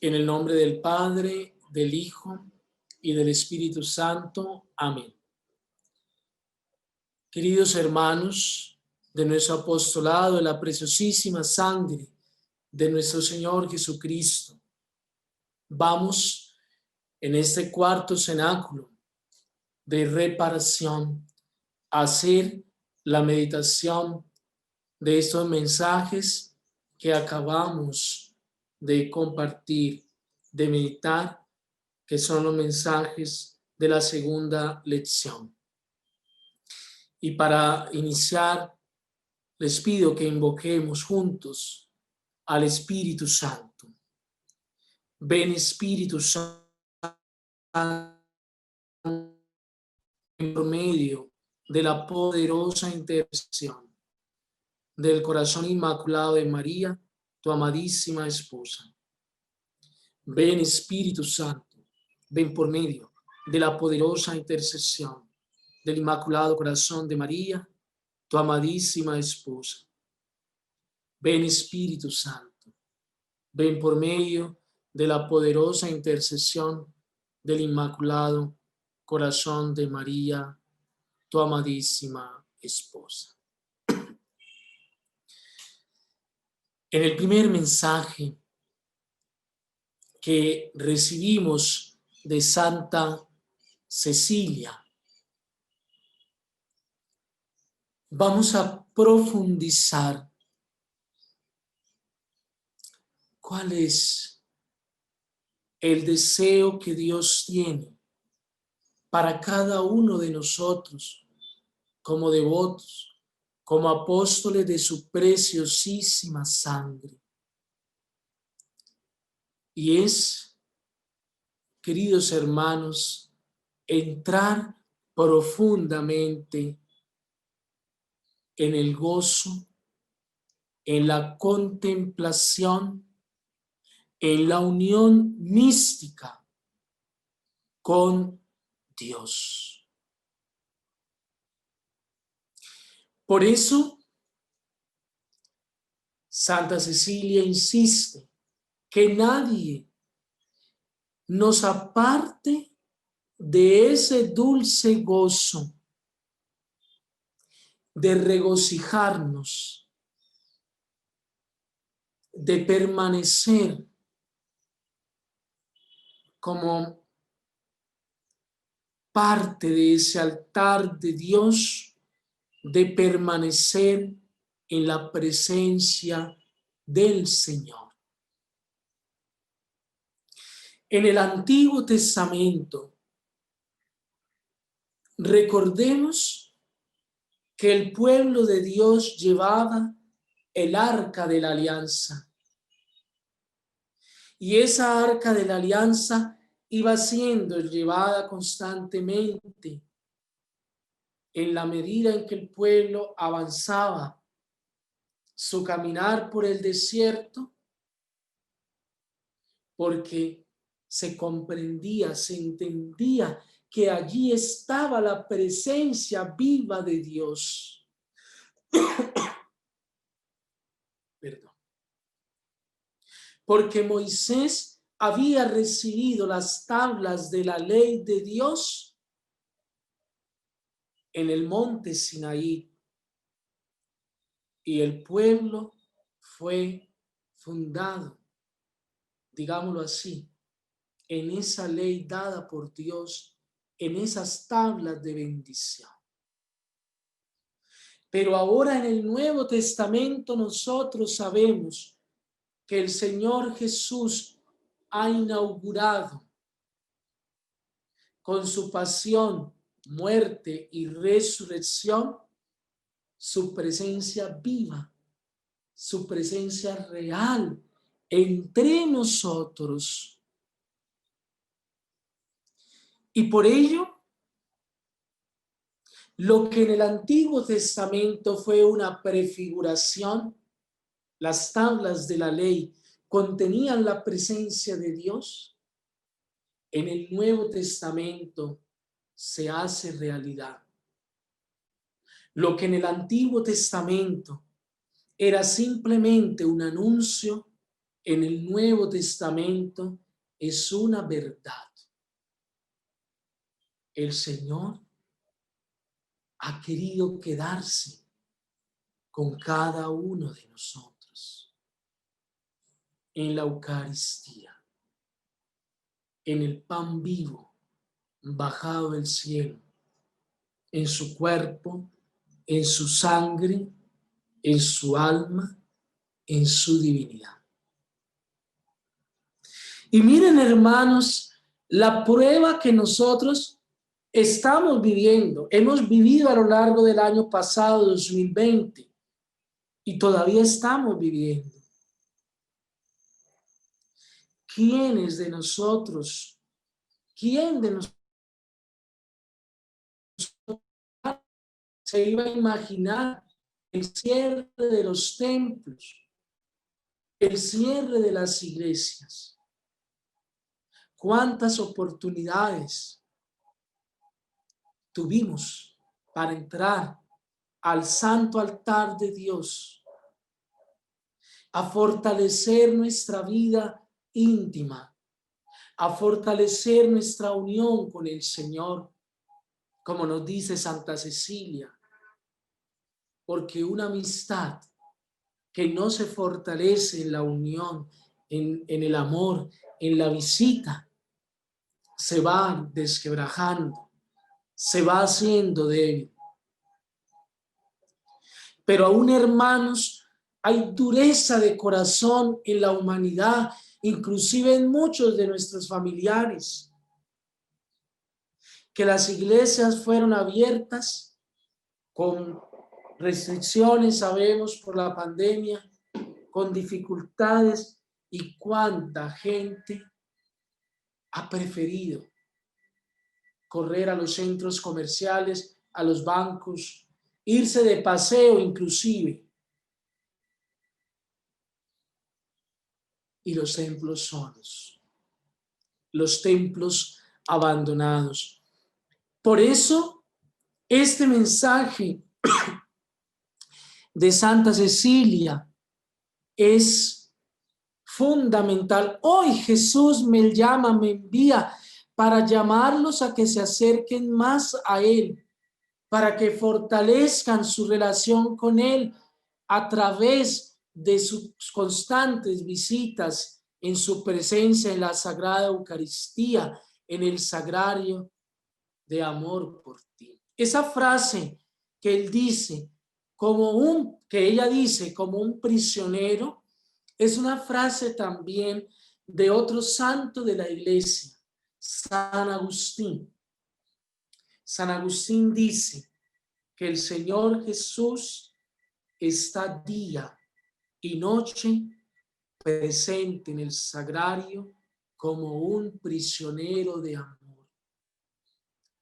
En el nombre del Padre, del Hijo y del Espíritu Santo. Amén. Queridos hermanos de nuestro apostolado, de la preciosísima sangre de nuestro Señor Jesucristo, vamos en este cuarto cenáculo de reparación a hacer la meditación de estos mensajes que acabamos de compartir, de meditar, que son los mensajes de la segunda lección. Y para iniciar, les pido que invoquemos juntos al Espíritu Santo. Ven, Espíritu Santo, por medio de la poderosa intercesión del corazón inmaculado de María, tu amadísima esposa. Ven, Espíritu Santo, ven por medio de la poderosa intercesión del Inmaculado Corazón de María, tu amadísima esposa. Ven, Espíritu Santo, ven por medio de la poderosa intercesión del Inmaculado Corazón de María, tu amadísima esposa. En el primer mensaje que recibimos de Santa Cecilia, vamos a profundizar cuál es el deseo que Dios tiene para cada uno de nosotros como devotos, como apóstoles de su preciosísima sangre. Y es, queridos hermanos, entrar profundamente en el gozo, en la contemplación, en la unión mística con Dios. Por eso, Santa Cecilia insiste que nadie nos aparte de ese dulce gozo de regocijarnos, de permanecer como parte de ese altar de Dios, de permanecer en la presencia del Señor. En el Antiguo Testamento, recordemos que el pueblo de Dios llevaba el arca de la alianza. Y esa arca de la alianza iba siendo llevada constantemente en la medida en que el pueblo avanzaba su caminar por el desierto, porque se comprendía, se entendía que allí estaba la presencia viva de Dios. Perdón. Porque Moisés había recibido las tablas de la ley de Dios en el monte Sinaí, y el pueblo fue fundado, digámoslo así, en esa ley dada por Dios, en esas tablas de bendición. Pero ahora en el Nuevo Testamento nosotros sabemos que el Señor Jesús ha inaugurado con su pasión, muerte y resurrección su presencia viva, su presencia real entre nosotros. Y por ello, lo que en el Antiguo Testamento fue una prefiguración, las tablas de la ley contenían la presencia de Dios, en el Nuevo Testamento se hace realidad. Lo que en el Antiguo Testamento era simplemente un anuncio, en el Nuevo Testamento es una verdad. El Señor ha querido quedarse con cada uno de nosotros en la Eucaristía, en el pan vivo bajado del cielo, en su cuerpo, en su sangre, en su alma, en su divinidad. Y miren, hermanos, la prueba que nosotros estamos viviendo, hemos vivido a lo largo del año pasado, 2020, y todavía estamos viviendo. ¿Quién de nosotros se iba a imaginar el cierre de los templos, el cierre de las iglesias? ¿Cuántas oportunidades tuvimos para entrar al santo altar de Dios, a fortalecer nuestra vida íntima, a fortalecer nuestra unión con el Señor, como nos dice Santa Cecilia? Porque una amistad que no se fortalece en la unión, en el amor, en la visita, se va desquebrajando, se va haciendo débil. Pero aún, hermanos, hay dureza de corazón en la humanidad, inclusive en muchos de nuestros familiares, que las iglesias fueron abiertas con restricciones, sabemos, por la pandemia, con dificultades, y cuánta gente ha preferido correr a los centros comerciales, a los bancos, irse de paseo inclusive. Y los templos solos, los templos abandonados. Por eso, este mensaje de Santa Cecilia es fundamental. Hoy Jesús me llama, me envía para llamarlos a que se acerquen más a Él, para que fortalezcan su relación con Él a través de sus constantes visitas en su presencia en la Sagrada Eucaristía, en el sagrario de amor por ti. Esa frase que él dice, que ella dice como un prisionero, es una frase también de otro santo de la iglesia, San Agustín. San Agustín dice que el Señor Jesús está día y noche presente en el sagrario como un prisionero de amor,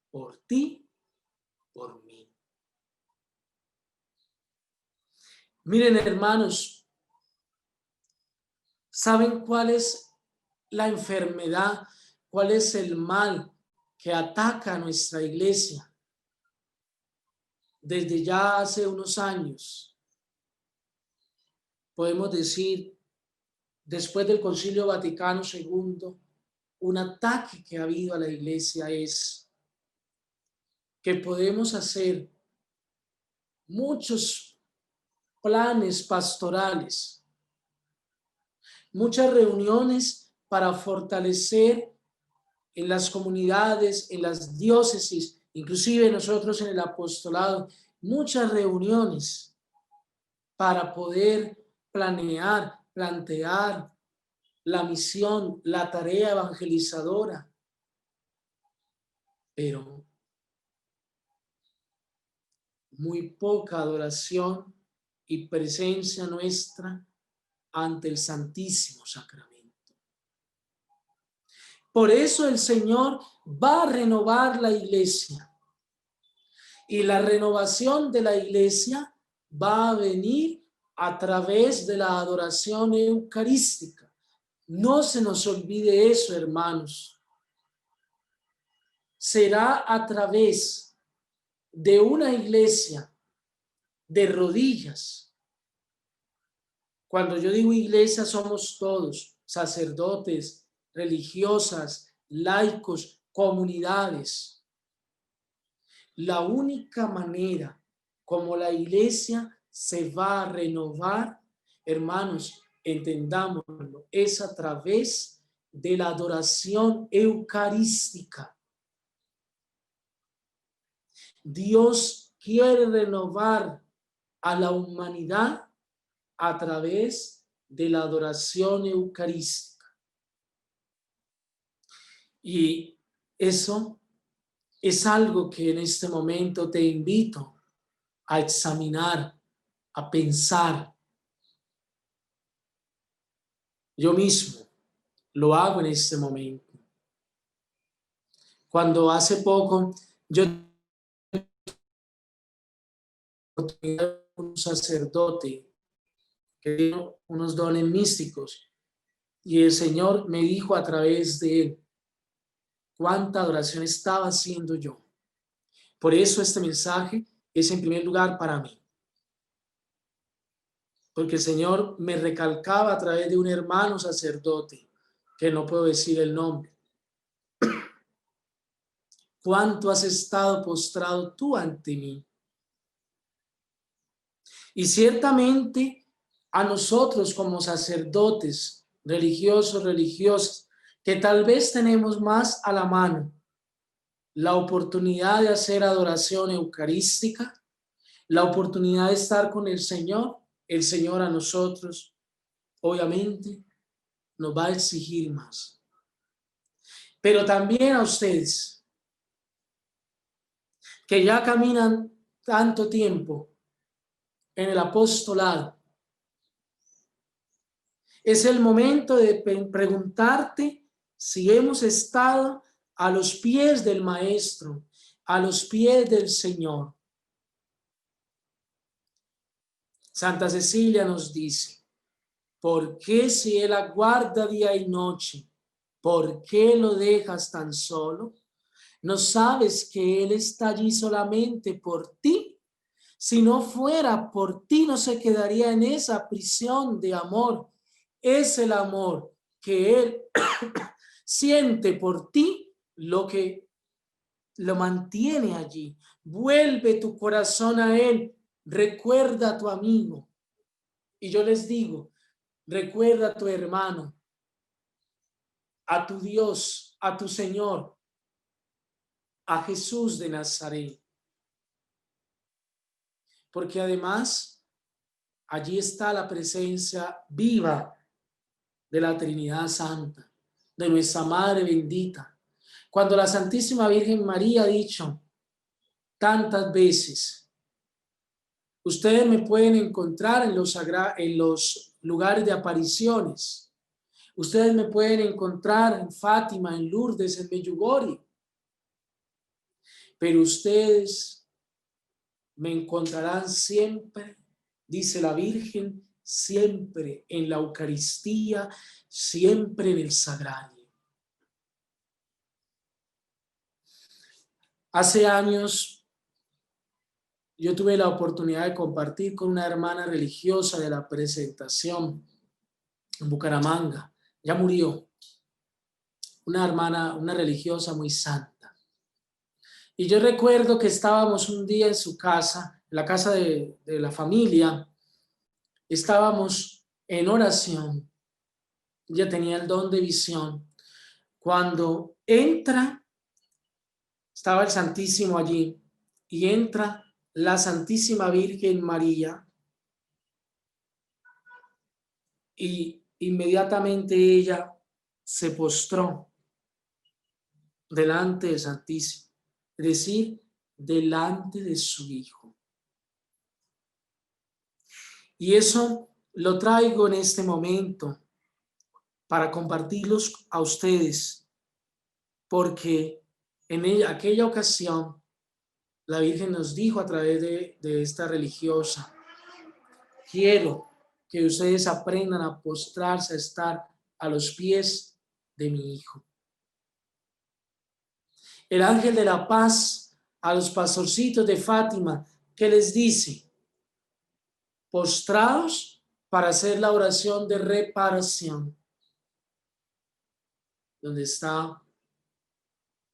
por ti, por mí. Miren, hermanos, ¿saben cuál es la enfermedad? ¿Cuál es el mal que ataca a nuestra iglesia desde ya hace unos años? Podemos decir, después del Concilio Vaticano II, un ataque que ha habido a la iglesia es que podemos hacer muchos planes pastorales, muchas reuniones para fortalecer en las comunidades, en las diócesis, inclusive nosotros en el apostolado, muchas reuniones para poder plantear la misión, la tarea evangelizadora, pero muy poca adoración y presencia nuestra ante el Santísimo Sacramento. Por eso el Señor va a renovar la iglesia, y la renovación de la iglesia va a venir a través de la adoración eucarística. No se nos olvide eso, hermanos. Será a través de una iglesia de rodillas, Cuando yo digo iglesia, somos todos, sacerdotes, religiosas, laicos, comunidades. La única manera como la iglesia se va a renovar, hermanos, entendámoslo, es a través de la adoración eucarística. Dios quiere renovar a la humanidad a través de la adoración eucarística. Y eso es algo que en este momento te invito a examinar, a pensar. Yo mismo lo hago en este momento. Cuando hace poco yo tuve un sacerdote que dio unos dones místicos y el Señor me dijo a través de él cuánta adoración estaba haciendo yo. Por eso este mensaje es en primer lugar para mí. Porque el Señor me recalcaba a través de un hermano sacerdote, que no puedo decir el nombre. ¿Cuánto has estado postrado tú ante mí? Y ciertamente a nosotros como sacerdotes, religiosos, religiosas, que tal vez tenemos más a la mano la oportunidad de hacer adoración eucarística, la oportunidad de estar con el Señor a nosotros, obviamente, nos va a exigir más. Pero también a ustedes, que ya caminan tanto tiempo en el apostolado, es el momento de preguntarte si hemos estado a los pies del Maestro, a los pies del Señor. Santa Cecilia nos dice, ¿por qué si Él aguarda día y noche, por qué lo dejas tan solo? ¿No sabes que Él está allí solamente por ti? Si no fuera por ti, no se quedaría en esa prisión de amor. Es el amor que Él siente por ti lo que lo mantiene allí. Vuelve tu corazón a Él. Recuerda a tu amigo. Y yo les digo, recuerda a tu hermano, a tu Dios, a tu Señor, a Jesús de Nazaret. Porque además, allí está la presencia viva de la Trinidad Santa, de nuestra Madre bendita. Cuando la Santísima Virgen María ha dicho tantas veces, ustedes me pueden encontrar en los lugares de apariciones, ustedes me pueden encontrar en Fátima, en Lourdes, en Medjugorje, pero ustedes me encontrarán siempre, dice la Virgen, siempre en la Eucaristía, siempre en el Sagrario. Hace años yo tuve la oportunidad de compartir con una hermana religiosa de la Presentación en Bucaramanga. Ya murió. Una hermana, una religiosa muy santa. Y yo recuerdo que estábamos un día en su casa, en la casa de la familia, estábamos en oración. Ella tenía el don de visión. Cuando entra, estaba el Santísimo allí, y entra la Santísima Virgen María, y inmediatamente ella se postró delante del Santísimo, es decir, delante de su Hijo. Y eso lo traigo en este momento para compartirlos a ustedes, porque en aquella ocasión la Virgen nos dijo a través de esta religiosa, quiero que ustedes aprendan a postrarse, a estar a los pies de mi Hijo. El ángel de la paz a los pastorcitos de Fátima, ¿qué les dice? Postrados para hacer la oración de reparación, donde está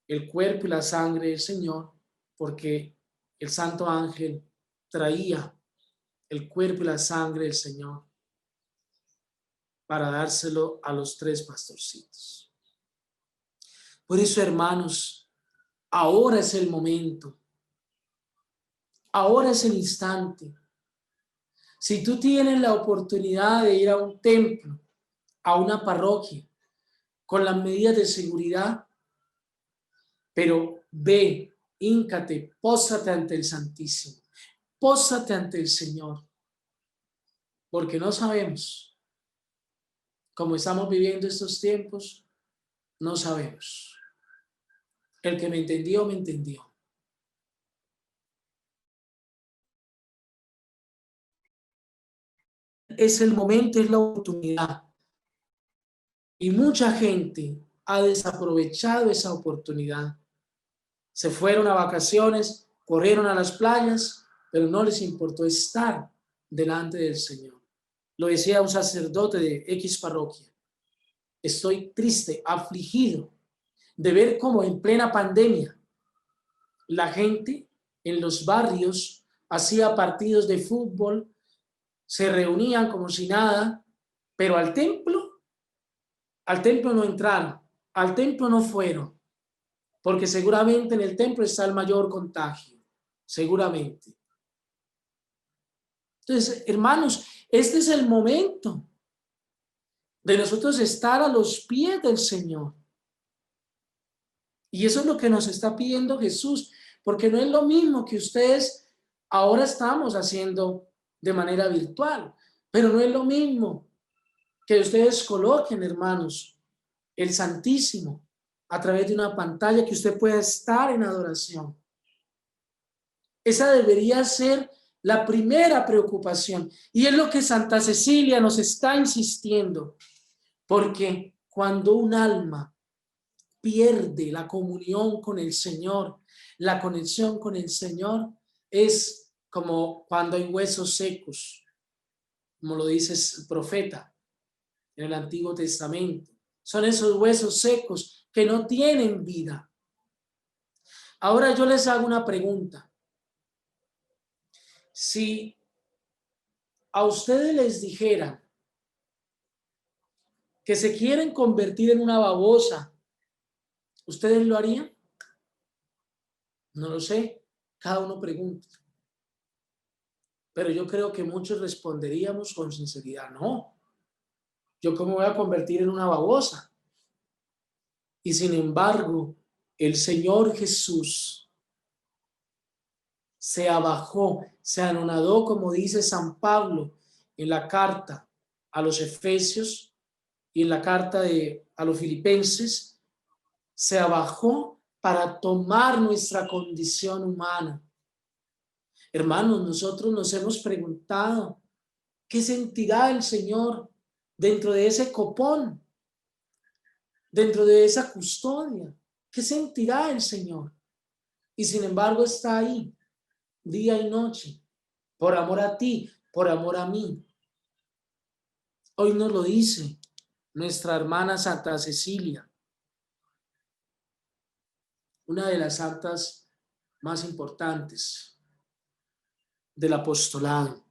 el cuerpo y la sangre del Señor, porque el santo ángel traía el cuerpo y la sangre del Señor para dárselo a los 3 pastorcitos. Por eso, hermanos, ahora es el momento, ahora es el instante. Si tú tienes la oportunidad de ir a un templo, a una parroquia, con las medidas de seguridad, pero ve, híncate, póstrate ante el Santísimo, póstrate ante el Señor, porque no sabemos cómo estamos viviendo estos tiempos, no sabemos. El que me entendió, me entendió. Es el momento, es la oportunidad. Y mucha gente ha desaprovechado esa oportunidad. Se fueron a vacaciones, corrieron a las playas, pero no les importó estar delante del Señor. Lo decía un sacerdote de X parroquia. Estoy triste, afligido de ver cómo en plena pandemia la gente en los barrios hacía partidos de fútbol, se reunían como si nada, pero al templo no entraron, al templo no fueron, porque seguramente en el templo está el mayor contagio, seguramente. Entonces, hermanos, este es el momento de nosotros estar a los pies del Señor. Y eso es lo que nos está pidiendo Jesús, porque no es lo mismo que ustedes ahora estamos haciendo de manera virtual, pero no es lo mismo que ustedes coloquen, hermanos, el Santísimo a través de una pantalla, que usted pueda estar en adoración. Esa debería ser la primera preocupación, y es lo que Santa Cecilia nos está insistiendo, porque cuando un alma pierde la comunión con el Señor, la conexión con el Señor, es como cuando hay huesos secos, como lo dice el profeta en el Antiguo Testamento. Son esos huesos secos que no tienen vida. Ahora yo les hago una pregunta. Si a ustedes les dijeran que se quieren convertir en una babosa, ¿ustedes lo harían? No lo sé, cada uno pregunta. Pero yo creo que muchos responderíamos con sinceridad, no. ¿Yo cómo voy a convertir en una babosa? Y sin embargo, el Señor Jesús se abajó, se anonadó, como dice San Pablo en la carta a los Efesios y en la carta a los Filipenses, se abajó para tomar nuestra condición humana. Hermanos, nosotros nos hemos preguntado, ¿qué sentirá el Señor dentro de ese copón, dentro de esa custodia? ¿Qué sentirá el Señor? Y sin embargo está ahí, día y noche, por amor a ti, por amor a mí. Hoy nos lo dice nuestra hermana Santa Cecilia, una de las santas más importantes del apostolado.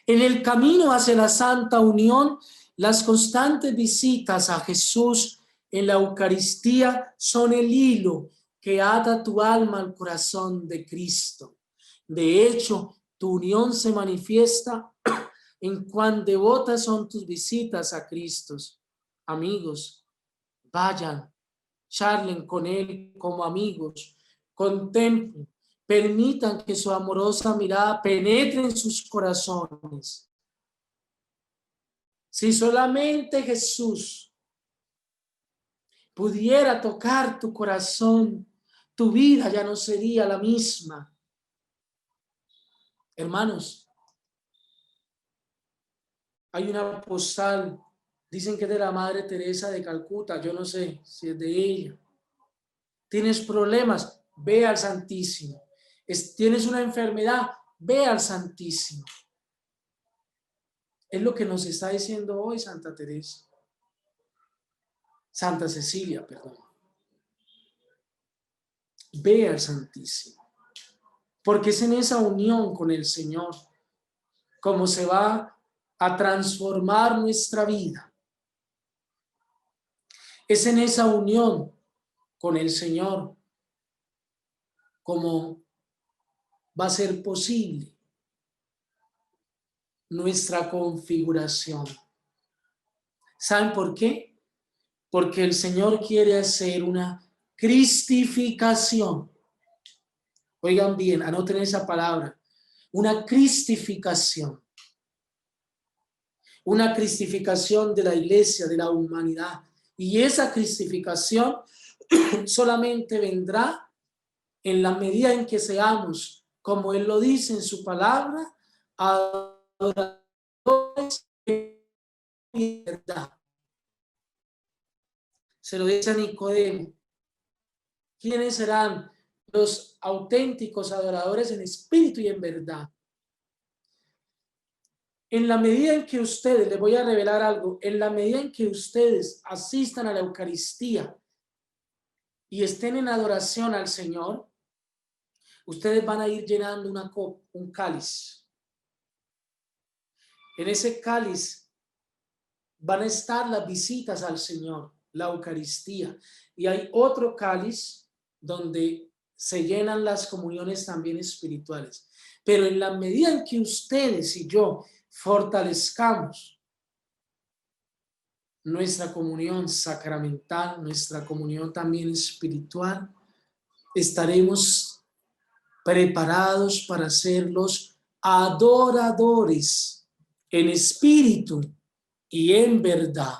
En el camino hacia la santa unión, las constantes visitas a Jesús en la Eucaristía son el hilo que ata tu alma al corazón de Cristo. De hecho, tu unión se manifiesta en cuán devotas son tus visitas a Cristo. Amigos, vayan, charlen con Él como amigos, contemplen, permitan que su amorosa mirada penetre en sus corazones. Si solamente Jesús pudiera tocar tu corazón, tu vida ya no sería la misma. Hermanos, hay una postal, dicen que es de la Madre Teresa de Calcuta, yo no sé si es de ella. Tienes problemas, ve al Santísimo. Tienes una enfermedad, ve al Santísimo. Es lo que nos está diciendo hoy Santa Teresa. Santa Cecilia, perdón. Ve al Santísimo. Porque es en esa unión con el Señor como se va a transformar nuestra vida. Es en esa unión con el Señor como va a ser posible nuestra configuración. ¿Saben por qué? Porque el Señor quiere hacer una cristificación. Oigan bien, anoten esa palabra. Una cristificación. Una cristificación de la iglesia, de la humanidad. Y esa cristificación solamente vendrá en la medida en que seamos, como Él lo dice en su palabra, adoradores de verdad. Se lo dice a Nicodemo. ¿Quiénes serán los auténticos adoradores en espíritu y en verdad? En la medida en que ustedes, les voy a revelar algo, en la medida en que ustedes asistan a la Eucaristía y estén en adoración al Señor, ustedes van a ir llenando una copa, un cáliz. En ese cáliz van a estar las visitas al Señor, la Eucaristía. Y hay otro cáliz donde se llenan las comuniones también espirituales. Pero en la medida en que ustedes y yo fortalezcamos nuestra comunión sacramental, nuestra comunión también espiritual, estaremos preparados para ser los adoradores en espíritu y en verdad.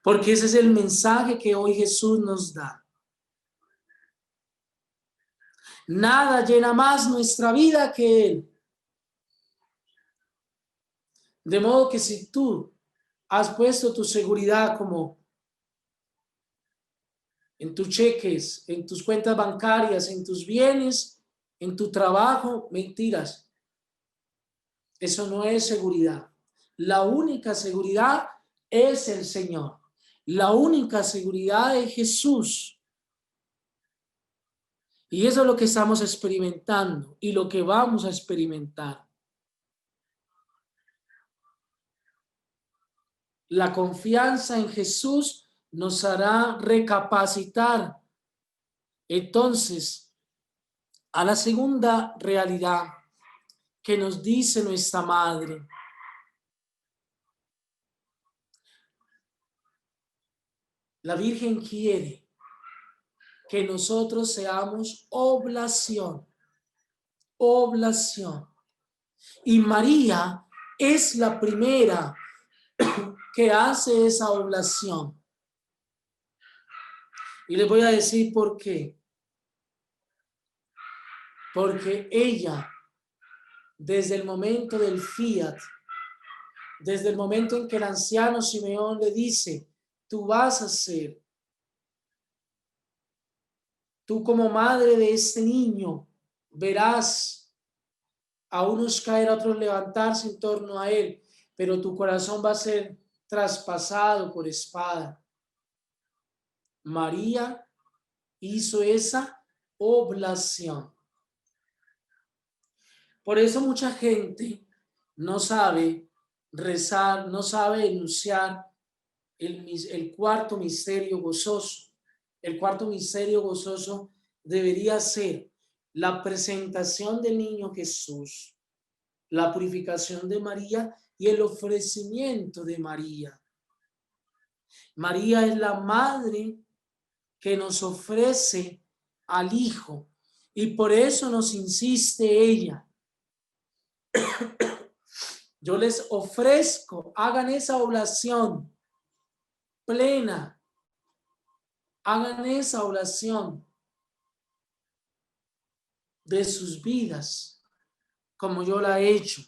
Porque ese es el mensaje que hoy Jesús nos da. Nada llena más nuestra vida que Él. De modo que si tú has puesto tu seguridad como en tus cheques, en tus cuentas bancarias, en tus bienes, en tu trabajo, mentiras. Eso no es seguridad. La única seguridad es el Señor. La única seguridad es Jesús. Y eso es lo que estamos experimentando y lo que vamos a experimentar. La confianza en Jesús nos hará recapacitar entonces a la segunda realidad que nos dice nuestra madre. La Virgen quiere que nosotros seamos oblación. Oblación. Y María es la primera que hace esa oblación. Y les voy a decir por qué. Porque ella, desde el momento del fiat, desde el momento en que el anciano Simeón le dice, tú vas a ser, tú como madre de este niño, verás a unos caer, a otros levantarse en torno a él, pero tu corazón va a ser traspasado por espada. María hizo esa oblación. Por eso mucha gente no sabe rezar, no sabe enunciar el cuarto misterio gozoso. El cuarto misterio gozoso debería ser la presentación del niño Jesús, la purificación de María y el ofrecimiento de María. María es la madre que nos ofrece al Hijo y por eso nos insiste ella. Yo les ofrezco, hagan esa oblación plena, hagan esa oración de sus vidas como yo la he hecho.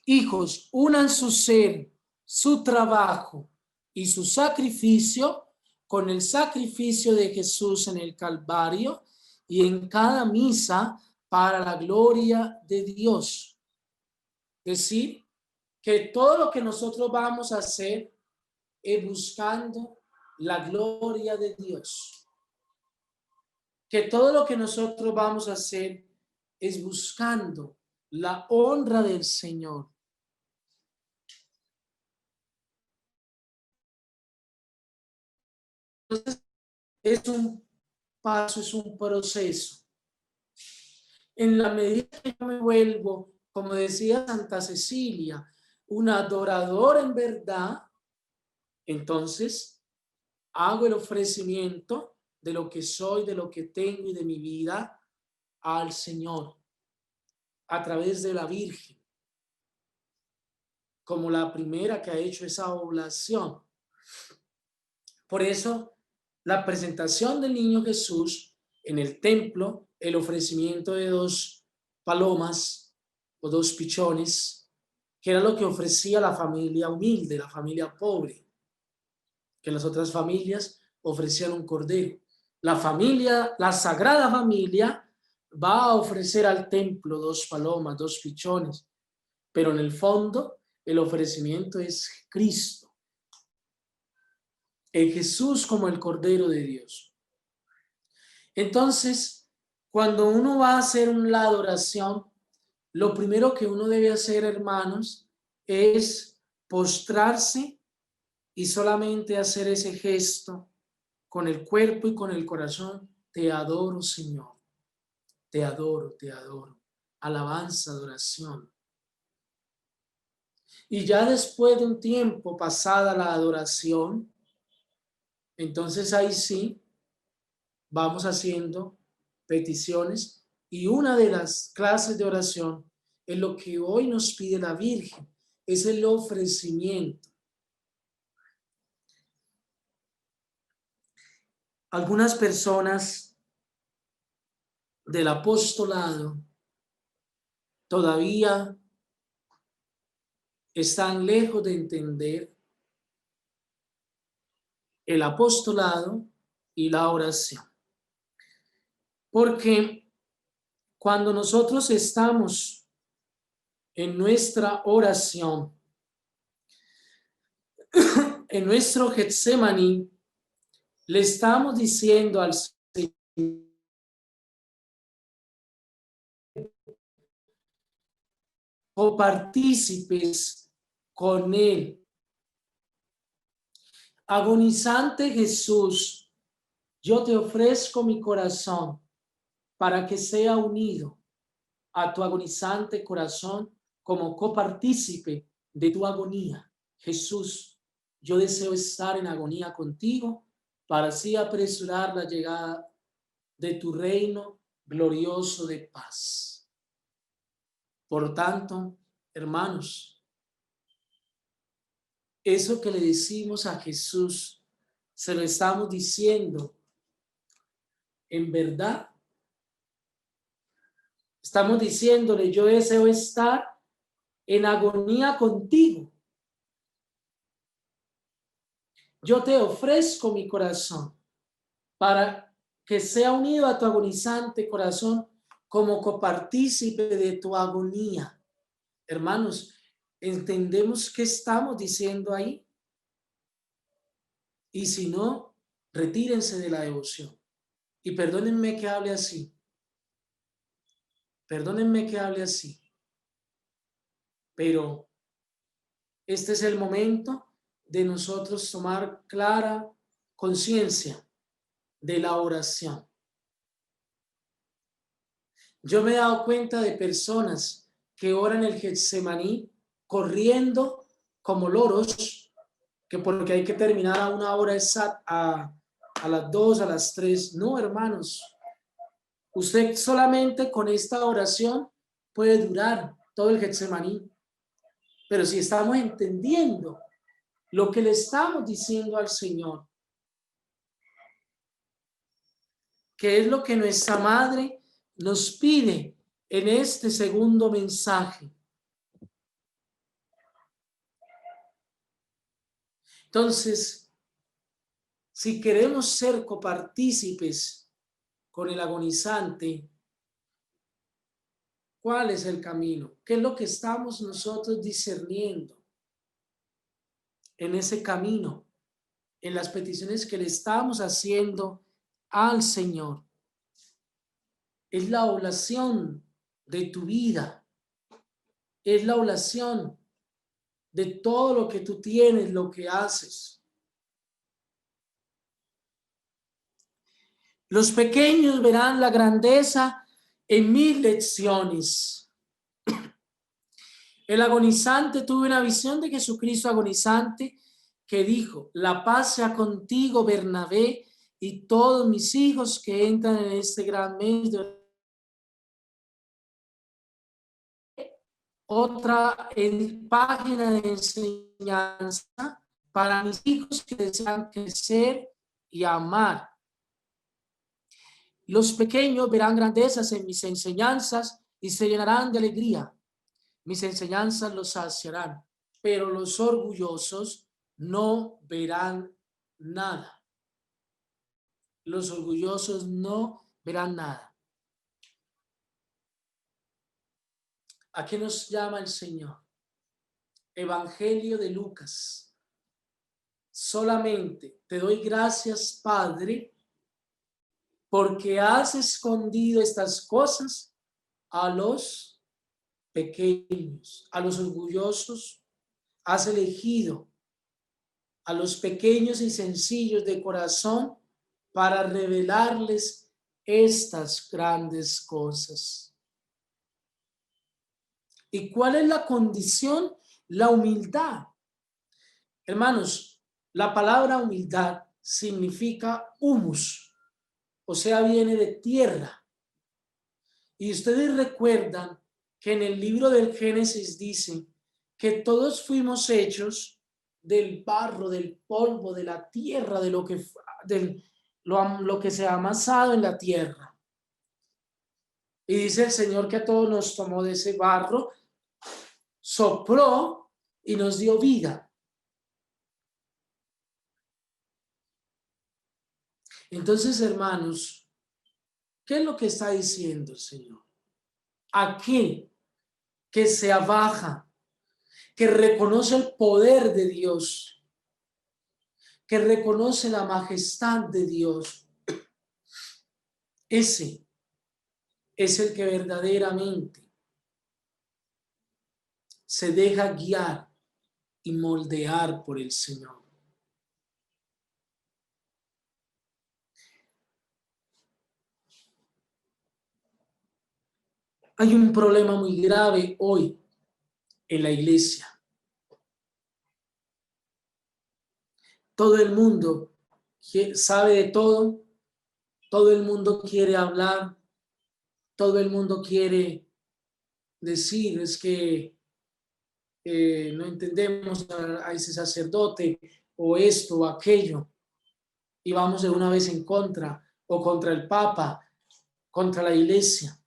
Hijos, unan su ser, su trabajo y su sacrificio con el sacrificio de Jesús en el Calvario y en cada misa para la gloria de Dios. decir que todo lo que nosotros vamos a hacer es buscando la gloria de Dios. Que todo lo que nosotros vamos a hacer es buscando la honra del Señor. Entonces, es un paso, es un proceso. En la medida que yo me vuelvo, como decía Santa Cecilia, un adorador en verdad, entonces hago el ofrecimiento de lo que soy, de lo que tengo y de mi vida al Señor a través de la Virgen, como la primera que ha hecho esa oblación. Por eso, la presentación del niño Jesús en el templo, el ofrecimiento de 2 palomas o 2 pichones, que era lo que ofrecía la familia humilde, la familia pobre, que las otras familias ofrecían un cordero. La Sagrada Familia va a ofrecer al templo 2 palomas, 2 pichones, pero en el fondo el ofrecimiento es Cristo, el Jesús como el Cordero de Dios. Entonces, cuando uno va a hacer la adoración, lo primero que uno debe hacer, hermanos, es postrarse y solamente hacer ese gesto con el cuerpo y con el corazón. Te adoro, Señor. Te adoro, te adoro. Alabanza, adoración. Y ya después de un tiempo pasada la adoración, entonces ahí sí vamos haciendo peticiones, y una de las clases de oración es lo que hoy nos pide la Virgen, es el ofrecimiento. Algunas personas del apostolado todavía están lejos de entender el apostolado y la oración. Porque cuando nosotros estamos en nuestra oración, en nuestro Getsemaní, le estamos diciendo al Señor, copartícipes con Él. Agonizante Jesús, yo te ofrezco mi corazón para que sea unido a tu agonizante corazón como copartícipe de tu agonía. Jesús, yo deseo estar en agonía contigo para así apresurar la llegada de tu reino glorioso de paz. Por tanto, hermanos, eso que le decimos a Jesús, se lo estamos diciendo en verdad. Estamos diciéndole, yo deseo estar en agonía contigo. Yo te ofrezco mi corazón para que sea unido a tu agonizante corazón como copartícipe de tu agonía. Hermanos, ¿entendemos qué estamos diciendo ahí? Y si no, retírense de la devoción. Y perdónenme que hable así. Perdónenme que hable así. Pero este es el momento de nosotros tomar clara conciencia de la oración. Yo me he dado cuenta de personas que oran el Getsemaní corriendo como loros, que porque hay que terminar a una hora exacta, a las 2, a las 3. No, hermanos, usted solamente con esta oración puede durar todo el Getsemaní. Pero si estamos entendiendo lo que le estamos diciendo al Señor, que es lo que nuestra Madre nos pide en este segundo mensaje. Entonces, si queremos ser copartícipes con el agonizante, ¿Cuál es el camino? ¿Qué es lo que estamos nosotros discerniendo en ese camino? En las peticiones que le estamos haciendo al Señor. Es la oración de tu vida. Es la oración de todo lo que tú tienes, lo que haces. Los pequeños verán la grandeza en mis lecciones. El agonizante tuvo una visión de Jesucristo agonizante que dijo: la paz sea contigo, Bernabé, y todos mis hijos que entran en este gran mes de otra página de enseñanza para mis hijos que desean crecer y amar. Los pequeños verán grandezas en mis enseñanzas y se llenarán de alegría. Mis enseñanzas los saciarán, pero los orgullosos no verán nada. Los orgullosos no verán nada. ¿A qué nos llama el Señor? Evangelio de Lucas. Solamente te doy gracias, Padre, porque has escondido estas cosas a los pequeños, a los orgullosos, has elegido a los pequeños y sencillos de corazón para revelarles estas grandes cosas. ¿Y cuál es la condición? La humildad. Hermanos, la palabra humildad significa humus, o sea, viene de tierra. Y ustedes recuerdan que en el libro del Génesis dice que todos fuimos hechos del barro, del polvo, de la tierra, de lo que se ha amasado en la tierra. Y dice el Señor que a todos nos tomó de ese barro, sopló y nos dio vida. Entonces, hermanos, ¿qué es lo que está diciendo el Señor? Aquel que se abaja, que reconoce el poder de Dios, que reconoce la majestad de Dios, ese es el que verdaderamente se deja guiar y moldear por el Señor. Hay un problema muy grave hoy en la iglesia. Todo el mundo sabe de todo, todo el mundo quiere hablar, todo el mundo quiere decir, es que no entendemos a ese sacerdote o esto o aquello, y vamos de una vez en contra o contra el Papa, contra la iglesia.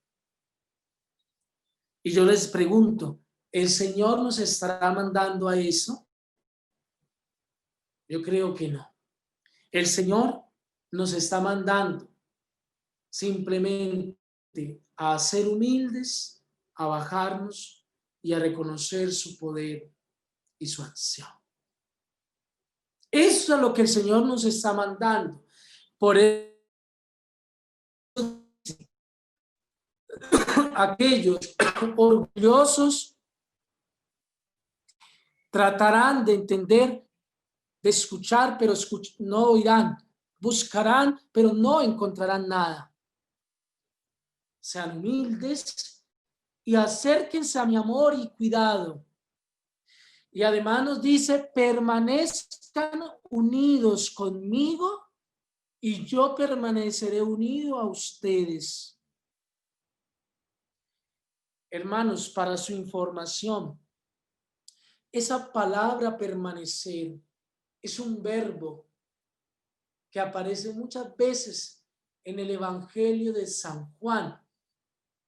Y yo les pregunto, ¿el Señor nos estará mandando a eso? Yo creo que no. El Señor nos está mandando simplemente a ser humildes, a bajarnos y a reconocer su poder y su acción. Eso es lo que el Señor nos está mandando. Por eso aquellos orgullosos tratarán de entender, de escuchar, pero no oirán. Buscarán, pero no encontrarán nada. Sean humildes y acérquense a mi amor y cuidado. Y además nos dice, permanezcan unidos conmigo y yo permaneceré unido a ustedes. Hermanos, para su información, esa palabra permanecer es un verbo que aparece muchas veces en el Evangelio de San Juan.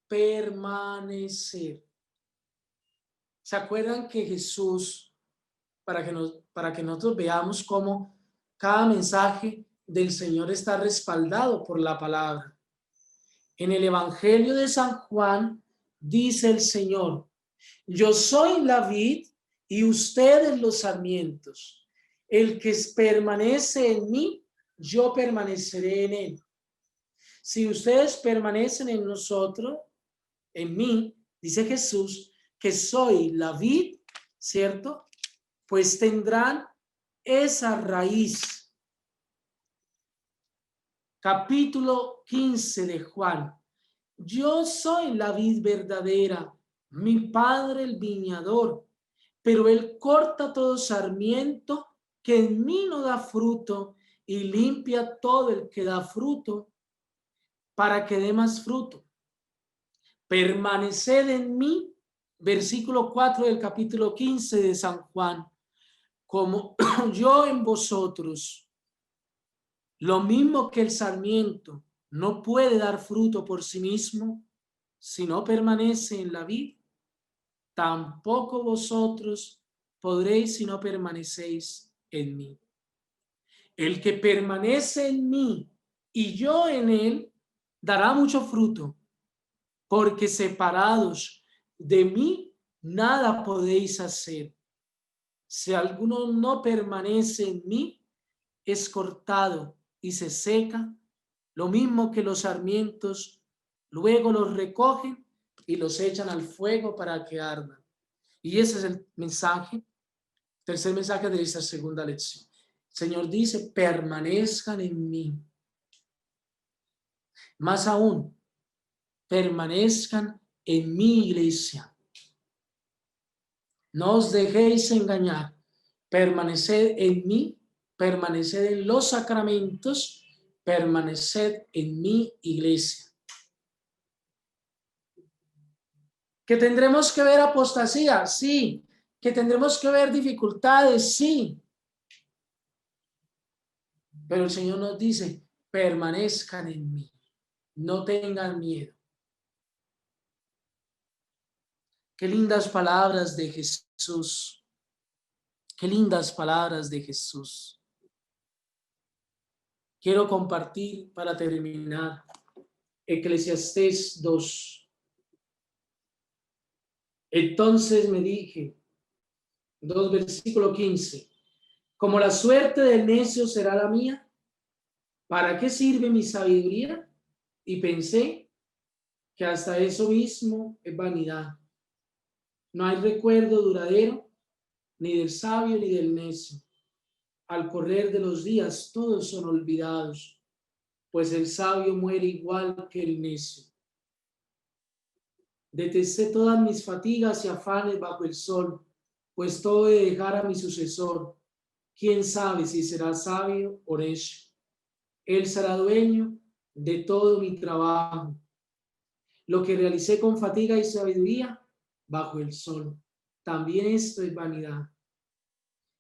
Permanecer. ¿Se acuerdan que Jesús, para que nosotros veamos cómo cada mensaje del Señor está respaldado por la palabra? En el Evangelio de San Juan dice el Señor. Yo soy la vid y ustedes los sarmientos. El que permanece en mí, yo permaneceré en él. Si ustedes permanecen en nosotros, en mí, dice Jesús, que soy la vid, ¿cierto? Pues tendrán esa raíz. Capítulo 15 de Juan. Yo soy la vid verdadera, mi padre el viñador, pero él corta todo sarmiento que en mí no da fruto y limpia todo el que da fruto para que dé más fruto. Permaneced en mí, versículo 4 del capítulo 15 de San Juan, como yo en vosotros. Lo mismo que el sarmiento no puede dar fruto por sí mismo si no permanece en la vid, tampoco vosotros podréis si no permanecéis en mí. El que permanece en mí y yo en él dará mucho fruto, porque separados de mí nada podéis hacer. Si alguno no permanece en mí, es cortado y se seca, lo mismo que los sarmientos, luego los recogen y los echan al fuego para que ardan. Y ese es el mensaje, tercer mensaje de esta segunda lección. El Señor dice, permanezcan en mí. Más aún, permanezcan en mi iglesia. No os dejéis engañar. Permaneced en mí, permaneced en los sacramentos, permaneced en mi iglesia. ¿Que tendremos que ver apostasía? Sí. ¿Que tendremos que ver dificultades? Sí. Pero el Señor nos dice, permanezcan en mí, no tengan miedo. Qué lindas palabras de Jesús. Qué lindas palabras de Jesús. Quiero compartir para terminar Eclesiastés 2. Entonces me dije, 2 versículo 15, como la suerte del necio será la mía, ¿para qué sirve mi sabiduría? Y pensé que hasta eso mismo es vanidad. No hay recuerdo duradero ni del sabio ni del necio. Al correr de los días todos son olvidados, pues el sabio muere igual que el necio. Detesté todas mis fatigas y afanes bajo el sol, pues todo he de dejar a mi sucesor. ¿Quién sabe si será sabio o necio? Él será dueño de todo mi trabajo. Lo que realicé con fatiga y sabiduría bajo el sol. También esto es vanidad.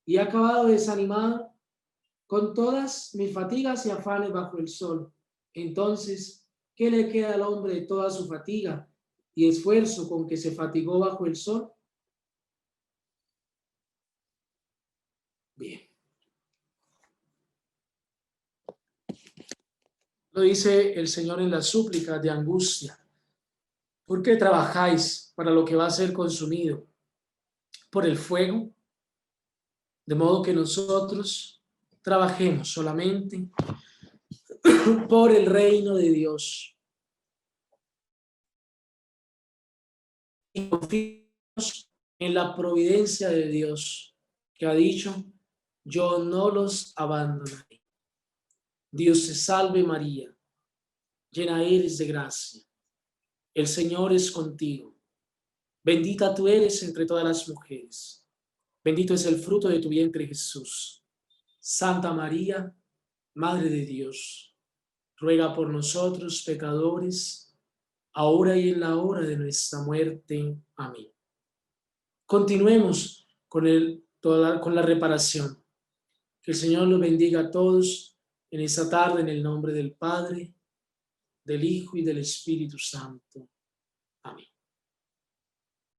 Y he acabado desanimado con todas mis fatigas y afanes bajo el sol. Entonces, ¿qué le queda al hombre de toda su fatiga y esfuerzo con que se fatigó bajo el sol? Bien. Lo dice el Señor en las súplicas de angustia. ¿Por qué trabajáis para lo que va a ser consumido por el fuego? De modo que nosotros trabajemos solamente por el reino de Dios. Y confiemos en la providencia de Dios, que ha dicho, yo no los abandonaré. Dios te salve María, llena eres de gracia. El Señor es contigo. Bendita tú eres entre todas las mujeres. Bendito es el fruto de tu vientre Jesús. Santa María, Madre de Dios, ruega por nosotros pecadores, ahora y en la hora de nuestra muerte. Amén. Continuemos con la reparación. Que el Señor los bendiga a todos en esta tarde en el nombre del Padre, del Hijo y del Espíritu Santo. Amén.